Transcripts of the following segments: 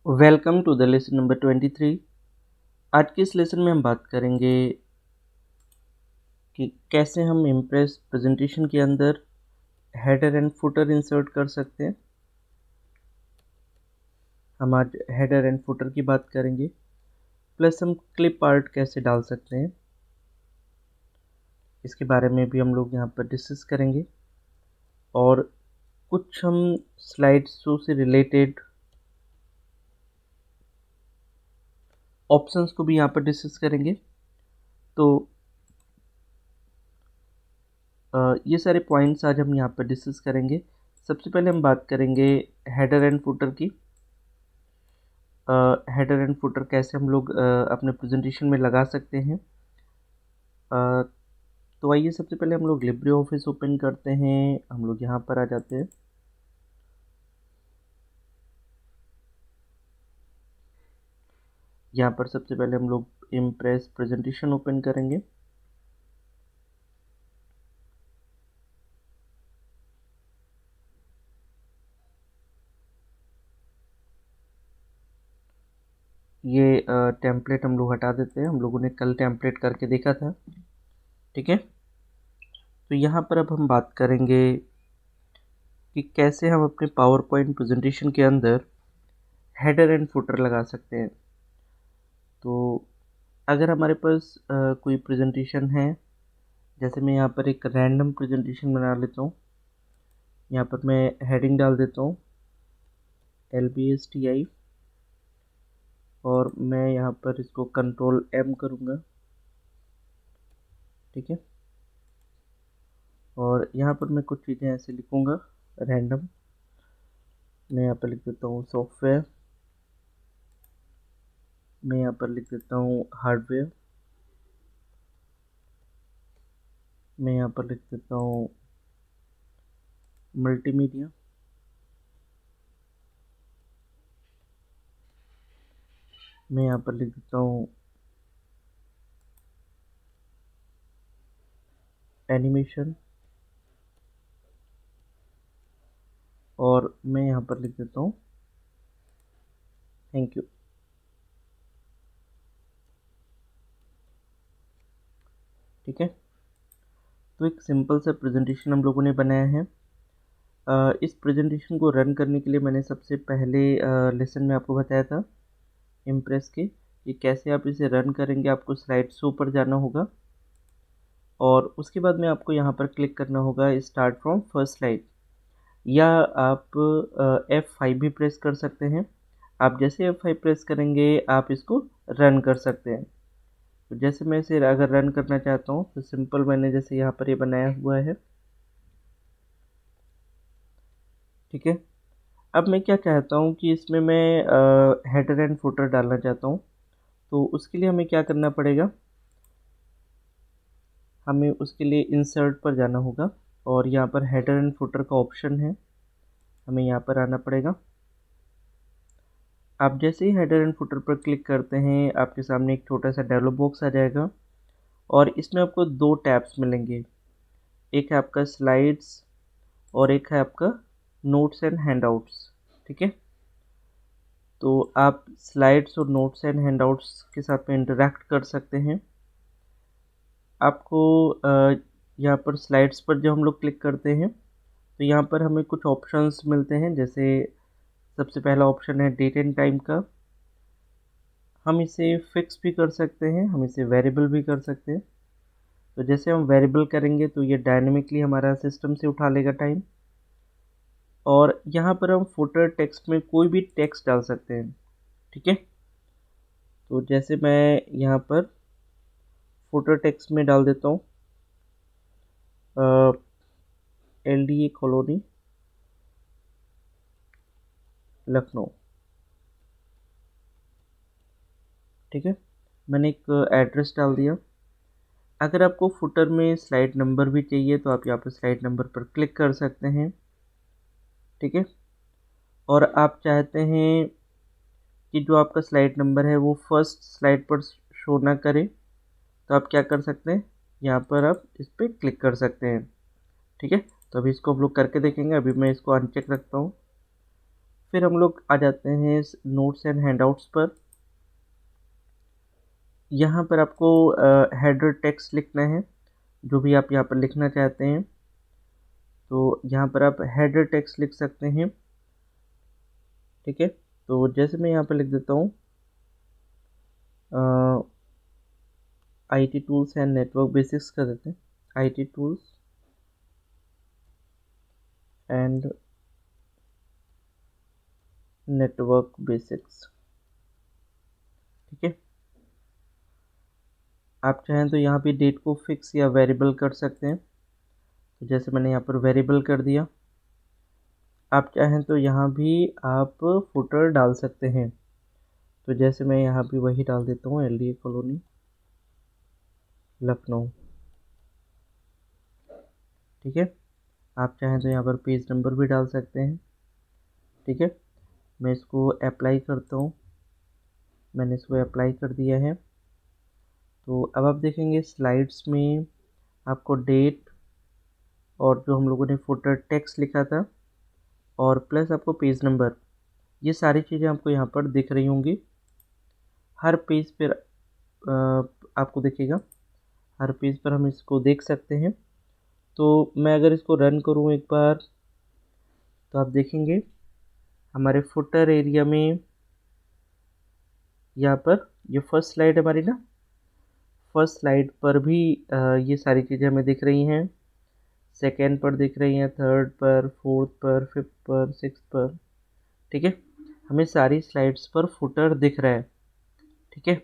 Welcome to the lesson number 23। आज के इस लेसन में हम बात करेंगे कि कैसे हम इम्प्रेस प्रेजेंटेशन के अंदर हेडर एंड फुटर इंसर्ट कर सकते हैं। हम आज हेडर एंड फुटर की बात करेंगे, प्लस हम क्लिप आर्ट कैसे डाल सकते हैं इसके बारे में भी हम लोग यहाँ पर डिस्कस करेंगे, और कुछ हम स्लाइड शो से रिलेटेड ऑप्शंस को भी यहाँ पर डिस्कस करेंगे। तो ये सारे पॉइंट्स आज हम यहाँ पर डिस्कस करेंगे। सबसे पहले हम बात करेंगे हेडर एंड फुटर की। हेडर एंड फुटर कैसे हम लोग अपने प्रेजेंटेशन में लगा सकते हैं। तो आइए सबसे पहले हम लोग लिब्रे ऑफिस ओपन करते हैं। हम लोग यहाँ पर आ जाते हैं। यहाँ पर सबसे पहले हम लोग इम्प्रेस प्रेजेंटेशन ओपन करेंगे। ये टेम्पलेट हम लोग हटा देते हैं, हम लोगों ने कल टेम्पलेट करके देखा था, ठीक है। तो यहाँ पर अब हम बात करेंगे कि कैसे हम अपने पावर पॉइंट प्रेजेंटेशन के अंदर हेडर एंड फुटर लगा सकते हैं। तो अगर हमारे पास कोई प्रेजेंटेशन है, जैसे मैं यहाँ पर एक रैंडम प्रेजेंटेशन बना लेता हूँ। यहाँ पर मैं हेडिंग डाल देता हूँ LBSTI, और मैं यहाँ पर इसको कंट्रोल M करूँगा, ठीक है। और यहाँ पर मैं कुछ चीज़ें ऐसे लिखूँगा रैंडम। मैं यहाँ पर लिख देता हूँ सॉफ्टवेयर, मैं यहाँ पर लिख देता हूँ हार्डवेयर, मैं यहाँ पर लिख देता हूँ मल्टीमीडिया, मैं यहाँ पर लिख देता हूँ एनिमेशन, और मैं यहाँ पर लिख देता हूँ थैंक यू, ठीक है। तो एक सिंपल सा प्रेजेंटेशन हम लोगों ने बनाया है। इस प्रेजेंटेशन को रन करने के लिए मैंने सबसे पहले लेसन में आपको बताया था इम्प्रेस के कि कैसे आप इसे रन करेंगे। आपको स्लाइड शो पर जाना होगा, और उसके बाद में आपको यहाँ पर क्लिक करना होगा स्टार्ट फ्रॉम फर्स्ट स्लाइड, या आप F5 भी प्रेस कर सकते हैं। आप जैसे F5 प्रेस करेंगे आप इसको रन कर सकते हैं। तो जैसे मैं इसे अगर रन करना चाहता हूँ तो सिंपल मैंने जैसे यहाँ पर ये बनाया हुआ है, ठीक है। अब मैं क्या चाहता हूँ कि इसमें मैं हेडर एंड फुटर डालना चाहता हूँ। तो उसके लिए हमें क्या करना पड़ेगा, हमें उसके लिए इंसर्ट पर जाना होगा, और यहाँ पर हेडर एंड फुटर का ऑप्शन है, हमें यहाँ पर आना पड़ेगा। आप जैसे ही हेडर एंड फुटर पर क्लिक करते हैं आपके सामने एक छोटा सा डायलॉग बॉक्स आ जाएगा, और इसमें आपको दो टैब्स मिलेंगे। एक है आपका स्लाइड्स और एक है आपका नोट्स एंड हैंडआउट्स, ठीक है। तो आप स्लाइड्स और नोट्स एंड हैंडआउट्स के साथ में इंटरेक्ट कर सकते हैं। आपको यहाँ पर स्लाइड्स पर जब हम लोग क्लिक करते हैं तो यहाँ पर हमें कुछ ऑप्शंस मिलते हैं। जैसे सबसे पहला ऑप्शन है डेट एंड टाइम का। हम इसे फिक्स भी कर सकते हैं, हम इसे वेरिएबल भी कर सकते हैं। तो जैसे हम वेरिएबल करेंगे तो ये डायनेमिकली हमारा सिस्टम से उठा लेगा टाइम, और यहाँ पर हम फुटर टेक्स्ट में कोई भी टेक्स्ट डाल सकते हैं, ठीक है। तो जैसे मैं यहाँ पर फुटर टेक्स्ट में डाल देता हूँ LDA कॉलोनी लखनऊ, ठीक है। मैंने एक एड्रेस डाल दिया। अगर आपको फुटर में स्लाइड नंबर भी चाहिए तो आप यहाँ पर स्लाइड नंबर पर क्लिक कर सकते हैं, ठीक है। और आप चाहते हैं कि जो आपका स्लाइड नंबर है वो फर्स्ट स्लाइड पर शो ना करे, तो आप क्या कर सकते हैं, यहाँ पर आप इस पर क्लिक कर सकते हैं, ठीक है। तो अभी इसको हम लोग करके देखेंगे। अभी मैं इसको अनचेक रखता हूँ। फिर हम लोग आ जाते हैं नोट्स एंड हैंडआउट्स पर। यहाँ पर आपको हेडर टेक्स्ट लिखना है, जो भी आप यहाँ पर लिखना चाहते हैं। तो यहाँ पर आप हेडर टेक्स्ट लिख सकते हैं, ठीक है। तो जैसे मैं यहाँ पर लिख देता हूँ IT tools and network basics कर देते हैं, IT tools and network basics, ठीक है। आप चाहें तो यहाँ पे डेट को फिक्स या वेरिएबल कर सकते हैं। तो जैसे मैंने यहाँ पर वेरिएबल कर दिया। आप चाहें तो यहाँ भी आप फुटर डाल सकते हैं। तो जैसे मैं यहाँ भी वही डाल देता हूँ, LDA कॉलोनी लखनऊ, ठीक है। आप चाहें तो यहाँ पर पेज नंबर भी डाल सकते हैं, ठीक है। मैं इसको अप्लाई करता हूँ, मैंने इसको अप्लाई कर दिया है। तो अब आप देखेंगे स्लाइड्स में आपको डेट और जो हम लोगों ने फुटर टेक्स्ट लिखा था और प्लस आपको पेज नंबर, ये सारी चीज़ें आपको यहाँ पर दिख रही होंगी। हर पेज पर आपको दिखेगा, हर पेज पर हम इसको देख सकते हैं। तो मैं अगर इसको रन करूँ एक बार, तो आप देखेंगे हमारे फुटर एरिया में यहाँ पर ये फर्स्ट स्लाइड हमारी ना, फर्स्ट स्लाइड पर भी ये सारी चीज़ें हमें दिख रही हैं। सेकेंड पर दिख रही हैं, थर्ड पर, फोर्थ पर, फिफ्थ पर, सिक्स्थ पर, ठीक है। हमें सारी स्लाइड्स पर फुटर दिख रहा है, ठीक है।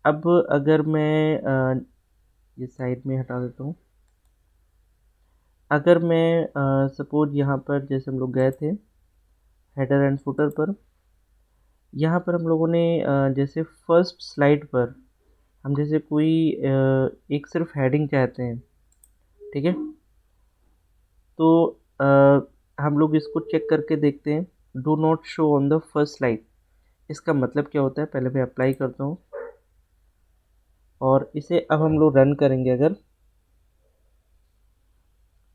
अब अगर मैं ये साइड में हटा देता हूँ। अगर मैं सपोज यहाँ पर जैसे हम लोग गए थे हेडर एंड फुटर पर, यहाँ पर हम लोगों ने जैसे फर्स्ट स्लाइड पर हम जैसे कोई एक सिर्फ हेडिंग चाहते हैं, ठीक है। तो हम लोग इसको चेक करके देखते हैं, do not show on the first slide. इसका मतलब क्या होता है, पहले मैं अप्लाई करता हूँ और इसे अब हम लोग रन करेंगे अगर,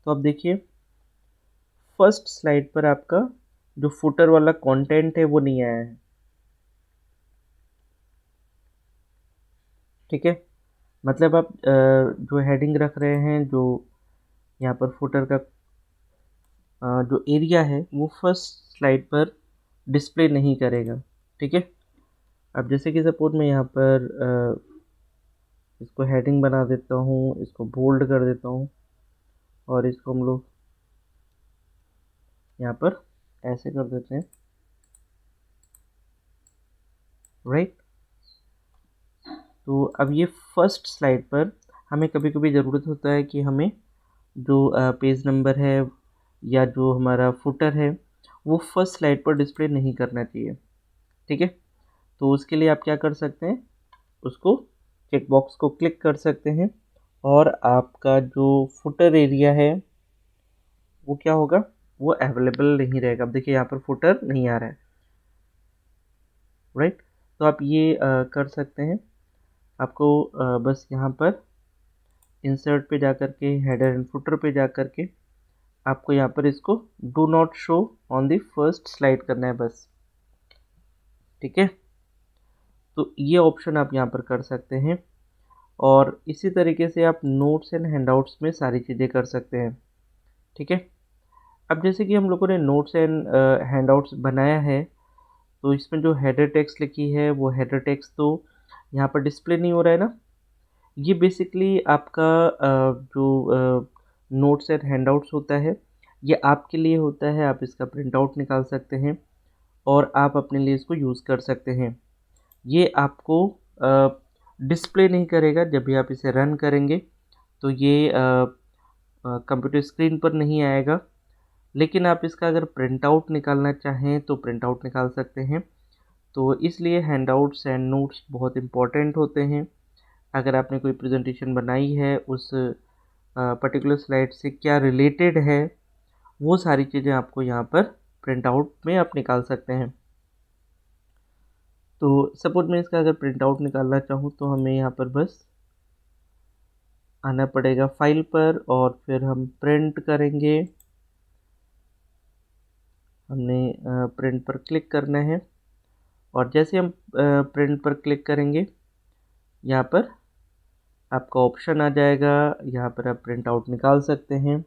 तो अब देखिए फर्स्ट स्लाइड पर आपका जो फुटर वाला कंटेंट है वो नहीं आया है, ठीक है। मतलब आप जो हेडिंग रख रहे हैं, जो यहाँ पर फुटर का जो एरिया है वो फर्स्ट स्लाइड पर डिस्प्ले नहीं करेगा, ठीक है। अब जैसे कि सपोज मैं यहाँ पर इसको हेडिंग बना देता हूँ, इसको बोल्ड कर देता हूँ और इसको हम लोग यहाँ पर ऐसे कर देते हैं, राइट। तो अब ये फर्स्ट स्लाइड पर हमें कभी कभी ज़रूरत होता है कि हमें जो पेज नंबर है या जो हमारा फुटर है वो फर्स्ट स्लाइड पर डिस्प्ले नहीं करना चाहिए, ठीक है। तो उसके लिए आप क्या कर सकते हैं, उसको चेक बॉक्स को क्लिक कर सकते हैं और आपका जो फुटर एरिया है वो क्या होगा, वो अवेलेबल नहीं रहेगा। अब देखिए यहाँ पर फुटर नहीं आ रहा है, राइट। तो आप ये कर सकते हैं। आपको बस यहाँ पर इंसर्ट पे जा कर के, हेडर एंड फुटर पे जा कर के आपको यहाँ पर इसको do not show on the first slide करना है बस, ठीक है। तो ये ऑप्शन आप यहाँ पर कर सकते हैं और इसी तरीके से आप नोट्स एंड हैंडआउट्स में सारी चीज़ें कर सकते हैं, ठीक है। अब जैसे कि हम लोगों ने नोट्स एंड हैंडआउट्स बनाया है, तो इसमें जो हेडर टेक्स्ट लिखी है वो हेडर टेक्स्ट तो यहाँ पर डिस्प्ले नहीं हो रहा है ना। ये बेसिकली आपका जो नोट्स एंड हैंडआउट्स होता है ये आपके लिए होता है। आप इसका प्रिंट आउट निकाल सकते हैं और आप अपने लिए इसको यूज़ कर सकते हैं। ये आपको डिस्प्ले नहीं करेगा, जब भी आप इसे रन करेंगे तो ये कंप्यूटर स्क्रीन पर नहीं आएगा। लेकिन आप इसका अगर प्रिंट आउट निकालना चाहें तो प्रिंट आउट निकाल सकते हैं। तो इसलिए हैंडआउट्स एंड नोट्स बहुत इम्पॉर्टेंट होते हैं। अगर आपने कोई प्रेजेंटेशन बनाई है, उस पर्टिकुलर स्लाइड से क्या रिलेटेड है, वो सारी चीज़ें आपको यहाँ पर प्रिंट आउट में आप निकाल सकते हैं। तो सपोज मैं इसका अगर प्रिंट आउट निकालना चाहूँ तो हमें यहाँ पर बस आना पड़ेगा फाइल पर और फिर हम प्रिंट करेंगे हमने प्रिंट पर क्लिक करना है और जैसे हम प्रिंट पर क्लिक करेंगे यहाँ पर आपका ऑप्शन आ जाएगा। यहाँ पर आप प्रिंट आउट निकाल सकते हैं।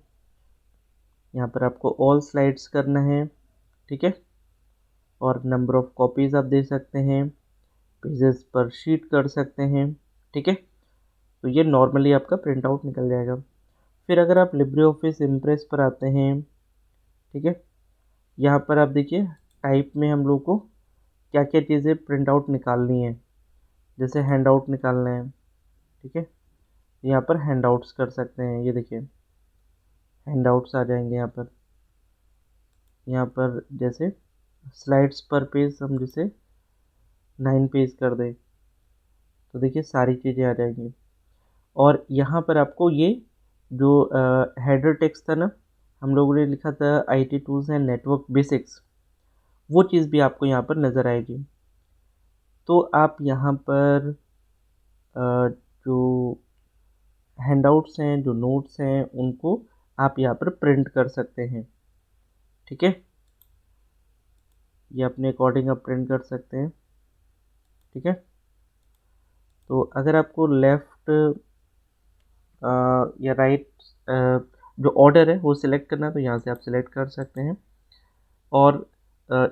यहाँ पर आपको ऑल स्लाइड्स करना है, ठीक है। और नंबर ऑफ कॉपीज़ आप दे सकते हैं, पेजेस पर शीट कर सकते हैं, ठीक है। तो ये नॉर्मली आपका प्रिंट आउट निकल जाएगा। फिर अगर आप लिब्रे ऑफिस इम्प्रेस पर आते हैं, ठीक है, यहाँ पर आप देखिए टाइप में हम लोग को क्या क्या चीज़ें प्रिंट आउट निकालनी है। जैसे हैंड आउट निकालना है, ठीक है, यहाँ पर हैंड आउट्स कर सकते हैं। ये देखिए हैंड आउट्स आ जाएंगे यहाँ पर जैसे स्लाइड्स पर पेज हम जैसे 9 पेज कर दें तो देखिए सारी चीज़ें आ जाएंगी। और यहाँ पर आपको ये जो हेडर टेक्स्ट था ना, हम लोगों ने लिखा था IT tools and network basics, वो चीज़ भी आपको यहाँ पर नज़र आएगी। तो आप यहाँ पर जो हैंडआउट्स हैं, जो नोट्स हैं, उनको आप यहाँ पर प्रिंट कर सकते हैं, ठीक है। ये अपने अकॉर्डिंग आप प्रिंट कर सकते हैं, ठीक है। तो अगर आपको लेफ़्ट या राइट जो ऑर्डर है वो सिलेक्ट करना है तो यहाँ से आप सिलेक्ट कर सकते हैं। और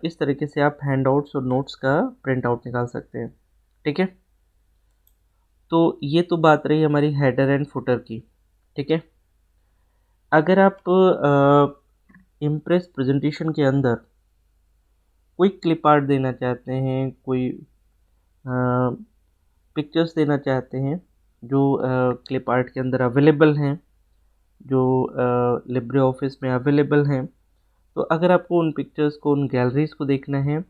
इस तरीके से आप हैंडआउट्स और नोट्स का प्रिंट आउट निकाल सकते हैं, ठीक है। तो ये तो बात रही हमारी हेडर एंड फुटर की, ठीक है। अगर आप इम्प्रेस प्रेजेंटेशन के अंदर कोई क्लिप आर्ट देना चाहते हैं, कोई पिक्चर्स देना चाहते हैं जो क्लिप आर्ट के अंदर अवेलेबल हैं, जो लिब्रे ऑफिस में अवेलेबल हैं, तो अगर आपको उन पिक्चर्स को, उन गैलरीज को देखना है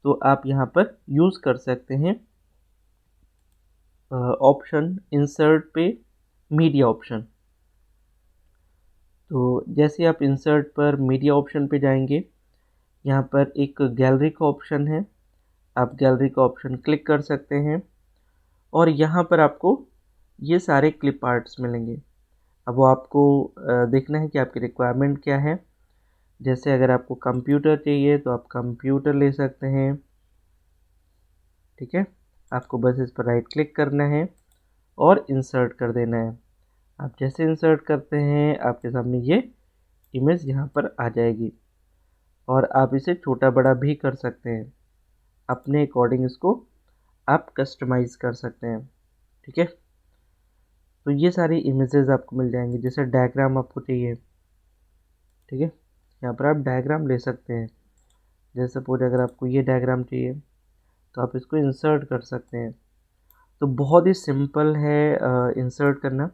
तो आप यहाँ पर यूज़ कर सकते हैं ऑप्शन इंसर्ट पे मीडिया ऑप्शन। तो जैसे आप इंसर्ट पर मीडिया ऑप्शन पे जाएंगे, यहाँ पर एक गैलरी का ऑप्शन है, आप गैलरी का ऑप्शन क्लिक कर सकते हैं और यहाँ पर आपको ये सारे क्लिप आर्ट्स मिलेंगे। अब वो आपको देखना है कि आपकी रिक्वायरमेंट क्या है। जैसे अगर आपको कंप्यूटर चाहिए तो आप कंप्यूटर ले सकते हैं, ठीक है। आपको बस इस पर राइट क्लिक करना है और इंसर्ट कर देना है। आप जैसे इंसर्ट करते हैं आपके सामने ये इमेज यहाँ पर आ जाएगी और आप इसे छोटा बड़ा भी कर सकते हैं, अपने अकॉर्डिंग इसको आप कस्टमाइज़ कर सकते हैं, ठीक है। तो ये सारी इमेजेस आपको मिल जाएंगी। जैसे डायग्राम आपको चाहिए, ठीक है, यहाँ पर आप डायग्राम ले सकते हैं। जैसे सपोज अगर आपको ये डायग्राम चाहिए तो आप इसको इंसर्ट कर सकते हैं। तो बहुत ही सिंपल है इंसर्ट करना।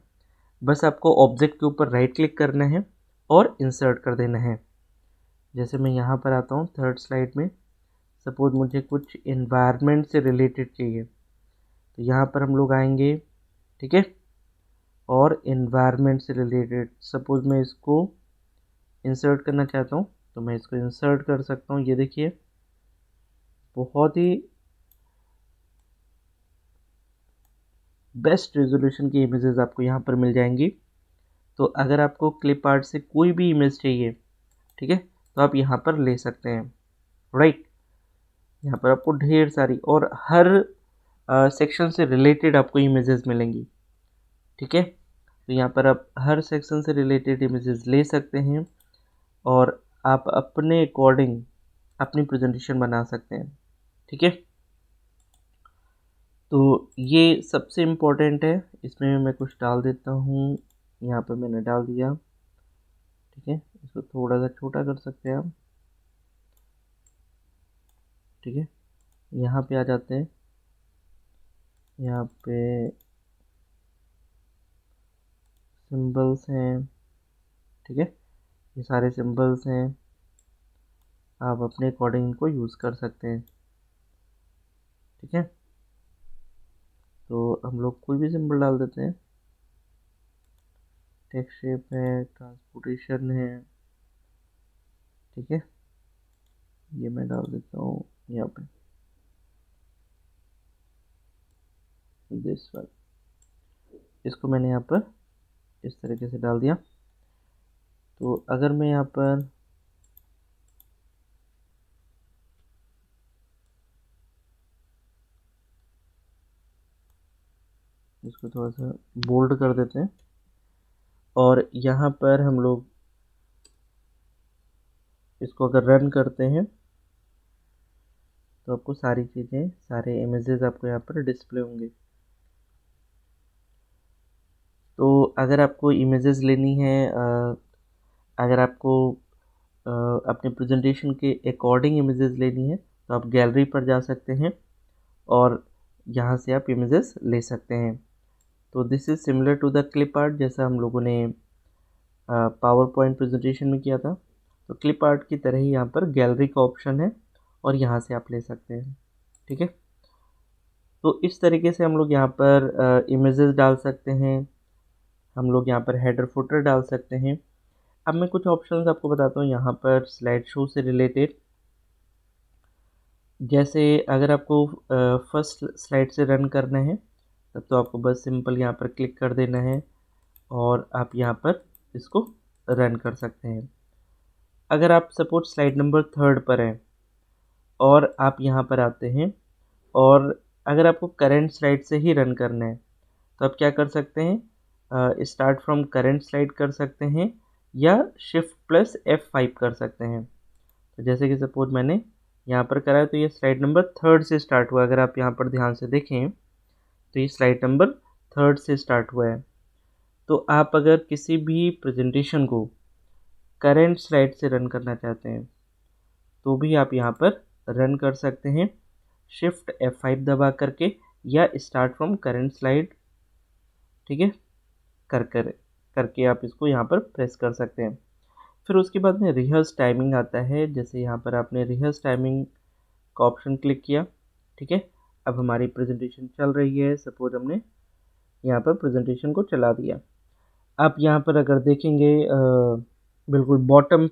बस आपको ऑब्जेक्ट के ऊपर राइट क्लिक करना है और इंसर्ट कर देना है। जैसे मैं यहाँ पर आता हूँ थर्ड स्लाइड में, सपोज मुझे कुछ इन्वायरमेंट से रिलेटेड चाहिए तो यहाँ पर हम लोग आएंगे, ठीक है। और इन्वायरमेंट से रिलेटेड सपोज मैं इसको इंसर्ट करना चाहता हूँ तो मैं इसको इंसर्ट कर सकता हूँ। ये देखिए बहुत ही बेस्ट रेजोल्यूशन की इमेजेस आपको यहाँ पर मिल जाएंगी। तो अगर आपको क्लिप आर्ट से कोई भी इमेज चाहिए, ठीक है, तो आप यहाँ पर ले सकते हैं, राइट। यहाँ पर आपको ढेर सारी और हर सेक्शन से रिलेटेड आपको इमेजेस मिलेंगी, ठीक है। तो यहाँ पर आप हर सेक्शन से रिलेटेड इमेजेस ले सकते हैं और आप अपने अकॉर्डिंग अपनी प्रेजेंटेशन बना सकते हैं, ठीक है। तो ये सबसे इम्पोर्टेंट है। इसमें मैं कुछ डाल देता हूँ। यहाँ पर मैंने डाल दिया, ठीक है। इसको थोड़ा सा छोटा कर सकते हैं आप, ठीक है। यहाँ पे आ जाते हैं, यहाँ पे सिंबल्स हैं, ठीक है। ये सारे सिंबल्स हैं, आप अपने अकॉर्डिंग इनको यूज़ कर सकते हैं, ठीक है। तो हम लोग कोई भी सिंबल डाल देते हैं। टेक्स्ट शेप है, ट्रांसपोर्टेशन है, ठीक है। ये मैं डाल देता हूँ यहाँ पे दिस वन। इसको मैंने यहाँ पर इस तरीके से डाल दिया। तो अगर मैं यहाँ पर इसको थोड़ा सा बोल्ड कर देते हैं और यहाँ पर हम लोग इसको अगर रन करते हैं तो आपको सारी चीज़ें, सारे इमेजेस आपको यहाँ पर डिस्प्ले होंगे। तो अगर आपको इमेजेस लेनी है, अगर आपको अपने प्रेजेंटेशन के अकॉर्डिंग इमेजेस लेनी है तो आप गैलरी पर जा सकते हैं और यहाँ से आप इमेजेस ले सकते हैं। तो this is similar to the clip art, जैसा हम लोगों ने पावर पॉइंट प्रेजेंटेशन में किया था। तो क्लिप आर्ट की तरह ही यहाँ पर गैलरी का ऑप्शन है और यहाँ से आप ले सकते हैं। ठीक है, तो इस तरीके से हम लोग यहाँ पर इमेजेस डाल सकते हैं, हम लोग यहाँ पर हेडर फुटर डाल सकते हैं। अब मैं कुछ ऑप्शंस आपको बताता हूँ यहाँ पर स्लाइड शो से रिलेटेड। जैसे अगर आपको फर्स्ट स्लाइड से रन करना है तब तो आपको बस सिंपल यहाँ पर क्लिक कर देना है और आप यहाँ पर इसको रन कर सकते हैं। अगर आप सपोज स्लाइड नंबर 3 पर हैं और आप यहाँ पर आते हैं और अगर आपको करंट स्लाइड से ही रन करना है तो आप क्या कर सकते हैं, स्टार्ट फ्रॉम करंट स्लाइड कर सकते हैं या शिफ्ट प्लस F5 कर सकते हैं। तो जैसे कि सपोज मैंने यहाँ पर करा है तो ये स्लाइड नंबर 3 से स्टार्ट हुआ। अगर आप यहाँ पर ध्यान से देखें तो ये स्लाइड नंबर 3 से स्टार्ट हुआ है। तो आप अगर किसी भी प्रेजेंटेशन को करंट स्लाइड से रन करना चाहते हैं तो भी आप यहाँ पर रन कर सकते हैं शिफ्ट F5 दबा करके या स्टार्ट फ्रॉम करंट स्लाइड, ठीक है, करके आप इसको यहाँ पर प्रेस कर सकते हैं। फिर उसके बाद में रिहर्स टाइमिंग आता है। जैसे यहाँ पर आपने रिहर्स टाइमिंग का ऑप्शन क्लिक किया, ठीक है, अब हमारी प्रेजेंटेशन चल रही है। सपोज हमने यहाँ पर प्रेजेंटेशन को चला दिया। आप यहाँ पर अगर देखेंगे बिल्कुल बॉटम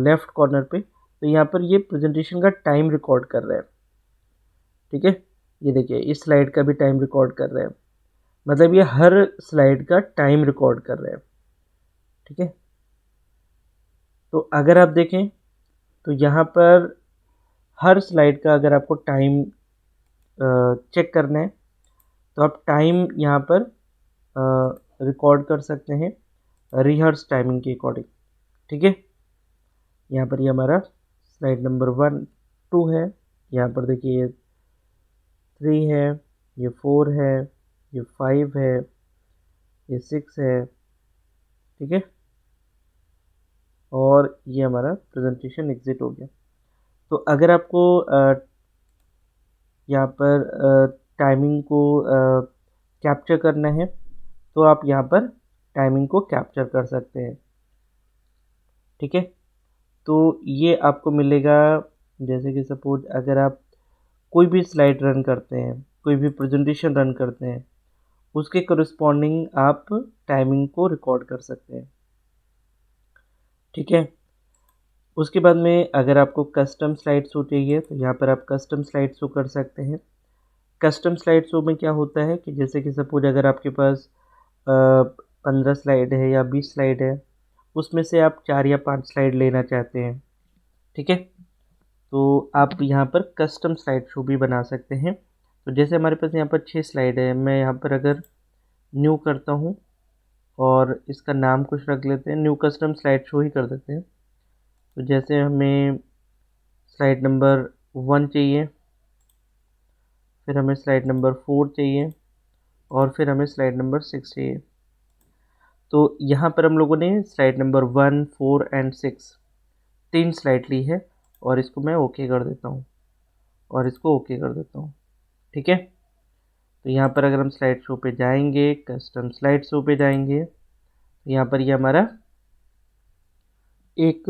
लेफ्ट कॉर्नर पे, तो यहाँ पर ये प्रेजेंटेशन का टाइम रिकॉर्ड कर रहा है। ठीक है, ये देखिए इस स्लाइड का भी टाइम रिकॉर्ड कर रहा है, मतलब ये हर स्लाइड का टाइम रिकॉर्ड कर रहा है। ठीक है, तो अगर आप देखें तो यहाँ पर हर स्लाइड का अगर आपको टाइम चेक करना है तो आप टाइम यहाँ पर रिकॉर्ड कर सकते हैं रिहर्स टाइमिंग के अकॉर्डिंग। ठीक है, यहाँ पर ये हमारा स्लाइड नंबर 1 2 है, यहाँ पर देखिए ये 3 है, ये 4 है, ये 5 है, ये 6 है। ठीक है, और ये हमारा प्रेजेंटेशन एग्जिट हो गया। तो अगर आपको यहाँ पर टाइमिंग को कैप्चर करना है तो आप यहाँ पर टाइमिंग को कैप्चर कर सकते हैं। ठीक है, तो ये आपको मिलेगा। जैसे कि सपोज अगर आप कोई भी स्लाइड रन करते हैं, कोई भी प्रेजेंटेशन रन करते हैं, उसके करस्पॉन्डिंग आप टाइमिंग को रिकॉर्ड कर सकते हैं। ठीक है, उसके बाद में अगर आपको कस्टम स्लाइड शो चाहिए तो यहाँ पर आप कस्टम स्लाइड शो कर सकते हैं। कस्टम स्लाइड शो में क्या होता है कि जैसे कि सपोज अगर आपके पास 15 स्लाइड है या 20 स्लाइड है, उसमें से आप 4 या 5 स्लाइड लेना चाहते हैं। ठीक है, तो आप यहाँ पर कस्टम स्लाइड शो भी बना सकते हैं। तो जैसे हमारे पास यहाँ पर 6 स्लाइड है, मैं यहाँ पर अगर न्यू करता हूँ और इसका नाम कुछ रख लेते हैं, न्यू कस्टम स्लाइड शो ही कर देते हैं। तो जैसे हमें स्लाइड नंबर 1 चाहिए, फिर हमें स्लाइड नंबर 4 चाहिए और फिर हमें स्लाइड नंबर 6 चाहिए। तो यहाँ पर हम लोगों ने स्लाइड नंबर 1 4 एंड 6 3 स्लाइड ली है और इसको मैं ओके कर देता हूँ और इसको ओके कर देता हूँ। ठीक है, तो यहाँ पर अगर हम स्लाइड शो पे जाएंगे, कस्टम स्लाइड शो पे जाएंगे, तो यहाँ पर ये हमारा एक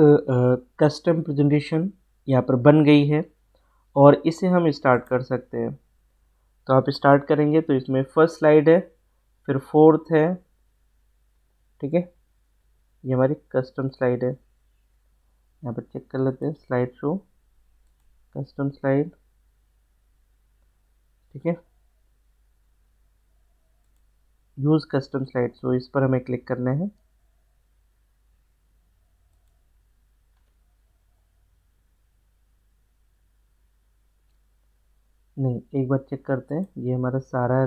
कस्टम प्रेजेंटेशन यहाँ पर बन गई है और इसे हम स्टार्ट कर सकते हैं। तो आप स्टार्ट करेंगे तो इसमें फर्स्ट स्लाइड है, फिर फोर्थ है। ठीक है, ये हमारी कस्टम स्लाइड है। यहाँ पर चेक कर लेते हैं स्लाइड शो कस्टम स्लाइड। ठीक है, यूज़ कस्टम स्लाइड शो, इस पर हमें क्लिक करना है। नहीं, एक बार चेक करते हैं, ये हमारा सारा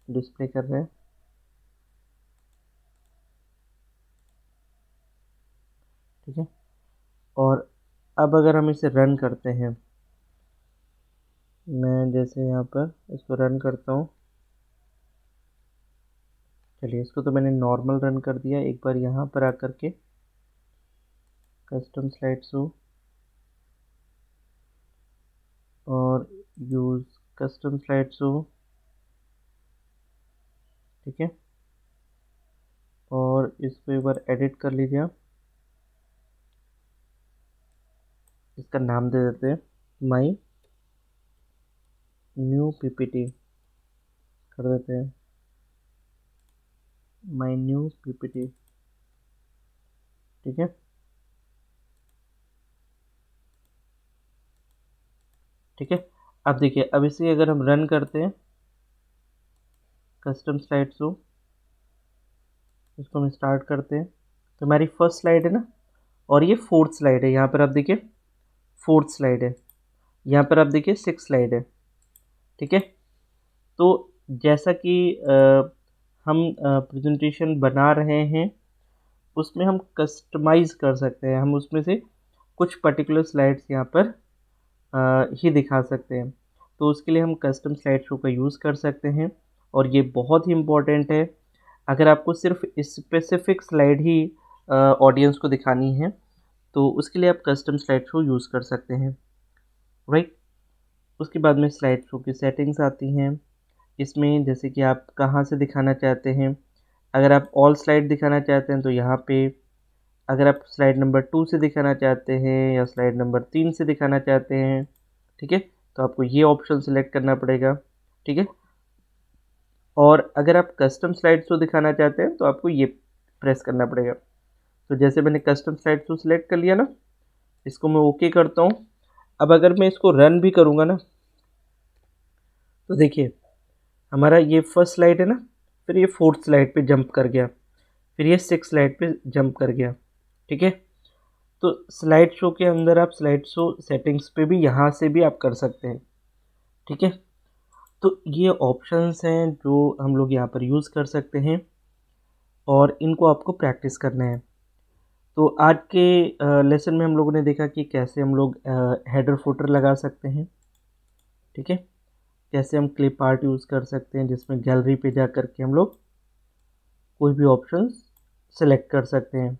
डिस्प्ले कर रहे हैं। ठीक है, और अब अगर हम इसे रन करते हैं, मैं जैसे यहाँ पर इसको रन करता हूँ। चलिए, इसको तो मैंने नॉर्मल रन कर दिया। एक बार यहाँ पर आकर के कस्टम स्लाइड शो और यूज़ कस्टम स्लाइड शो। ठीक है, और इसको एक बार एडिट कर लीजिए आप। इसका नाम दे देते हैं माई न्यू पीपीटी कर देते हैं, माई न्यू पीपीटी। ठीक है, ठीक है। अब देखिए, अब इसे अगर हम रन करते हैं कस्टम स्लाइड शो, इसको हम स्टार्ट करते हैं, तो हमारी फर्स्ट स्लाइड है ना, और ये फोर्थ स्लाइड है। यहाँ पर आप देखिए फोर्थ स्लाइड है, यहाँ पर आप देखिए सिक्स स्लाइड है। ठीक है, तो जैसा कि हम प्रेजेंटेशन बना रहे हैं, उसमें हम कस्टमाइज़ कर सकते हैं। हम उसमें से कुछ पर्टिकुलर स्लाइड्स यहाँ पर ही दिखा सकते हैं। तो उसके लिए हम कस्टम स्लाइड शो का यूज़ कर सकते हैं, और ये बहुत ही इम्पॉर्टेंट है। अगर आपको सिर्फ स्पेसिफिक स्लाइड ही ऑडियंस को दिखानी है, तो उसके लिए आप कस्टम स्लाइड शो यूज़ कर सकते हैं, राइट। उसके बाद में स्लाइड शो की सेटिंग्स आती हैं। इसमें जैसे कि आप कहाँ से दिखाना चाहते हैं। अगर आप ऑल स्लाइड दिखाना चाहते हैं तो यहाँ पे, अगर आप स्लाइड नंबर 2 से दिखाना चाहते हैं या स्लाइड नंबर 3 से दिखाना चाहते हैं, ठीक है, तो आपको ये ऑप्शन सेलेक्ट करना पड़ेगा। ठीक है, और अगर आप कस्टम स्लाइड शो दिखाना चाहते हैं तो आपको ये प्रेस करना पड़ेगा। तो जैसे मैंने कस्टम स्लाइड शो सिलेक्ट कर लिया ना, इसको मैं ओके करता हूँ। अब अगर मैं इसको रन भी करूँगा ना, तो देखिए हमारा ये फर्स्ट स्लाइड है ना, फिर ये फोर्थ स्लाइड पे जंप कर गया, फिर ये सिक्स स्लाइड पे जंप कर गया। ठीक है, तो स्लाइड शो के अंदर आप स्लाइड शो सेटिंग्स पे भी यहाँ से भी आप कर सकते हैं। ठीक है, तो ये ऑप्शंस हैं जो हम लोग यहाँ पर यूज़ कर सकते हैं, और इनको आपको प्रैक्टिस करना है। तो आज के लेसन में हम लोगों ने देखा कि कैसे हम लोग हेडर फुटर लगा सकते हैं। ठीक है, कैसे हम क्लिप आर्ट यूज़ कर सकते हैं, जिसमें गैलरी पे जा कर के हम लोग कोई भी ऑप्शंस सेलेक्ट कर सकते हैं।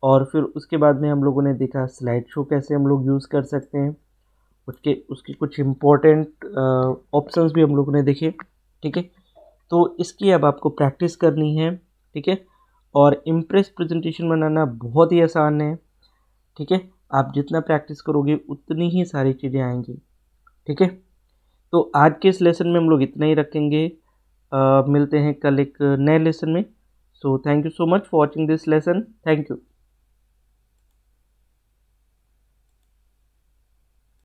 और फिर उसके बाद में हम लोगों ने देखा स्लाइड शो कैसे हम लोग यूज़ कर सकते हैं, उसके कुछ इम्पोर्टेंट ऑप्शंस भी हम लोगों ने देखे। ठीक है, तो इसकी अब आपको प्रैक्टिस करनी है। ठीक है, और इम्प्रेस प्रेजेंटेशन बनाना बहुत ही आसान है। ठीक है, आप जितना प्रैक्टिस करोगे उतनी ही सारी चीज़ें आएंगी। ठीक है, तो आज के इस लेसन में हम लोग इतना ही रखेंगे। मिलते हैं कल एक नए लेसन में। So thank you so much for watching this lesson. Thank you.